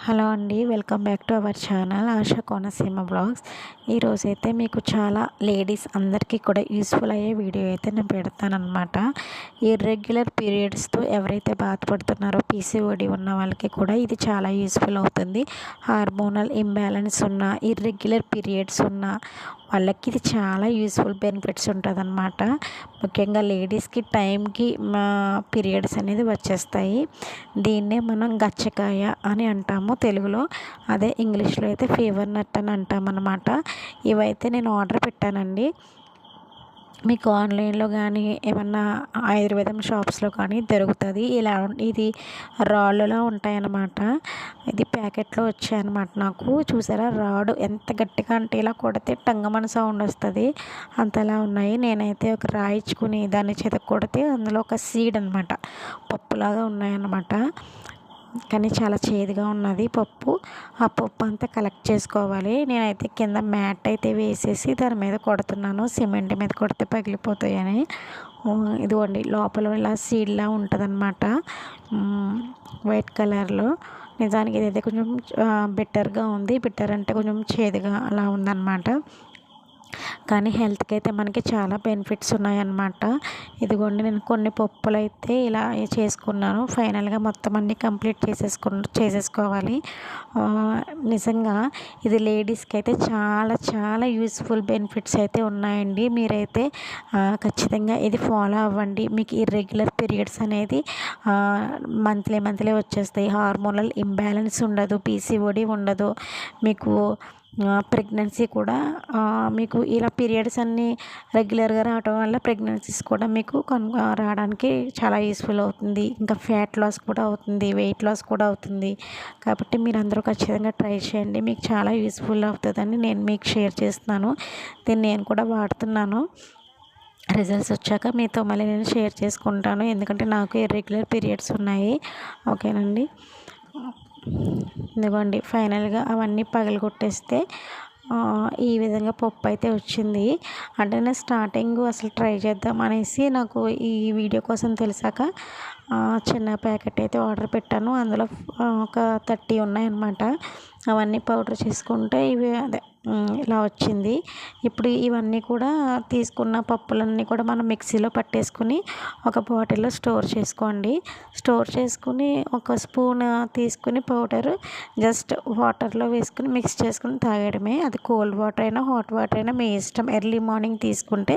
Hello అండి, welcome back to our channel Asha Konaseema blogs. ఈరోజైతే మీకు చాలా లేడీస్ అందరికీ కూడా యూస్ఫుల్ అయ్యే వీడియో అయితే నేను పెడతానమాట. ఇర్రెగ్యులర్ పీరియడ్స్తో ఎవరైతే బాధపడుతున్నారో పీసీఓడి ఉన్న వాళ్ళకి కూడా ఇది చాలా యూస్ఫుల్ అవుతుంది. హార్మోనల్ ఇంబ్యాలెన్స్ ఉన్న, ఇర్రెగ్యులర్ పీరియడ్స్ ఉన్న వాళ్ళకి ఇది చాలా యూస్ఫుల్ బెనిఫిట్స్ ఉంటుందన్నమాట. ముఖ్యంగా లేడీస్కి టైంకి పీరియడ్స్ అనేది వచ్చేస్తాయి. దీన్నే మనం గచ్చకాయ అని అంటాము తెలుగులో, అదే ఇంగ్లీష్లో అయితే ఫీవర్ నట్ అని అంటామన్నమాట. ఇవైతే నేను ఆర్డర్ పెట్టానండి. మీకు ఆన్లైన్లో కానీ ఏమన్నా ఆయుర్వేదం షాప్స్లో కానీ దొరుకుతుంది. ఇది రాళ్ళులా ఉంటాయన్నమాట. ఇది ప్యాకెట్లో వచ్చాయన్నమాట. నాకు చూసారా, రాడు ఎంత గట్టిగా అంటే ఇలా కొడితే టంగమని సౌండ్ వస్తుంది, అంతలా ఉన్నాయి. నేనైతే ఒక రాయించుకుని దాన్ని చేత కొడితే అందులో ఒక సీడ్ అనమాట, పప్పులాగా ఉన్నాయన్నమాట. కానీ చాలా చేదుగా ఉన్నది పప్పు. ఆ పప్పు అంతా కలెక్ట్ చేసుకోవాలి. నేనైతే కింద మ్యాట్ అయితే వేసేసి దాని మీద కొడుతున్నాను, సిమెంట్ మీద కొడితే పగిలిపోతాయని. ఇదిగోండి, లోపల ఇలా సీడ్లా ఉంటుంది అనమాట, వైట్ కలర్లో. నిజానికి ఇదైతే కొంచెం బెటర్గా ఉంది. బెటర్ అంటే కొంచెం చేదుగా అలా ఉందన్నమాట. కానీ హెల్త్కి అయితే మనకి చాలా బెనిఫిట్స్ ఉన్నాయన్నమాట. ఇదిగోండి, నేను కొన్ని పప్పులు అయితే ఇలా చేసుకున్నాను. ఫైనల్గా మొత్తం అన్నీ కంప్లీట్ చేసేసుకోవాలి. నిజంగా ఇది లేడీస్కి అయితే చాలా చాలా యూస్ఫుల్ బెనిఫిట్స్ అయితే ఉన్నాయండి. మీరైతే ఖచ్చితంగా ఇది ఫాలో అవ్వండి. మీకు ఇర్రెగ్యులర్ పీరియడ్స్ అనేది మంత్లీ వచ్చేస్తాయి. హార్మోనల్ ఇంబ్యాలెన్స్ ఉండదు, పీసీఓడి ఉండదు. మీకు ప్రెగ్నెన్సీ కూడా మీకు ఇలా పీరియడ్స్ అన్నీ రెగ్యులర్గా రావడం వల్ల ప్రెగ్నెన్సీస్ కూడా మీకు రావడానికి చాలా యూస్ఫుల్ అవుతుంది. ఇంకా ఫ్యాట్ లాస్ కూడా అవుతుంది, వెయిట్ లాస్ కూడా అవుతుంది. కాబట్టి మీరు అందరూ ఖచ్చితంగా ట్రై చేయండి. మీకు చాలా యూస్ఫుల్ అవుతుందని నేను మీకు షేర్ చేస్తున్నాను. దీన్ని నేను కూడా వాడుతున్నాను. రిజల్ట్స్ వచ్చాక మీతో మళ్ళీ నేను షేర్ చేసుకుంటాను, ఎందుకంటే నాకు ఇర్రెగ్యులర్ పీరియడ్స్ ఉన్నాయి. ఓకేనండి. ఇదిగోండి, ఫైనల్గా అవన్నీ పగలగొట్టేస్తే ఈ విధంగా పప్పు అయితే వచ్చింది. అంటే నేను స్టార్టింగ్ అసలు ట్రై చేద్దాం అనేసి నాకు ఈ వీడియో కోసం తెలిసాక చిన్న ప్యాకెట్ అయితే ఆర్డర్ పెట్టాను. అందులో ఒక 30 ఉన్నాయన్నమాట. అవన్నీ పౌడర్ చేసుకుంటే ఇవి ఇలా వచ్చింది. ఇప్పుడు ఇవన్నీ కూడా తీసుకున్న పప్పులన్నీ కూడా మనం మిక్సీలో పట్టేసుకుని ఒక బాటిల్లో స్టోర్ చేసుకోండి. స్టోర్ చేసుకుని ఒక స్పూన్ తీసుకుని పౌడర్ జస్ట్ వాటర్లో వేసుకుని మిక్స్ చేసుకుని తాగడమే. అది కోల్డ్ వాటర్ అయినా హాట్ వాటర్ అయినా మీ ఇష్టం. ఎర్లీ మార్నింగ్ తీసుకుంటే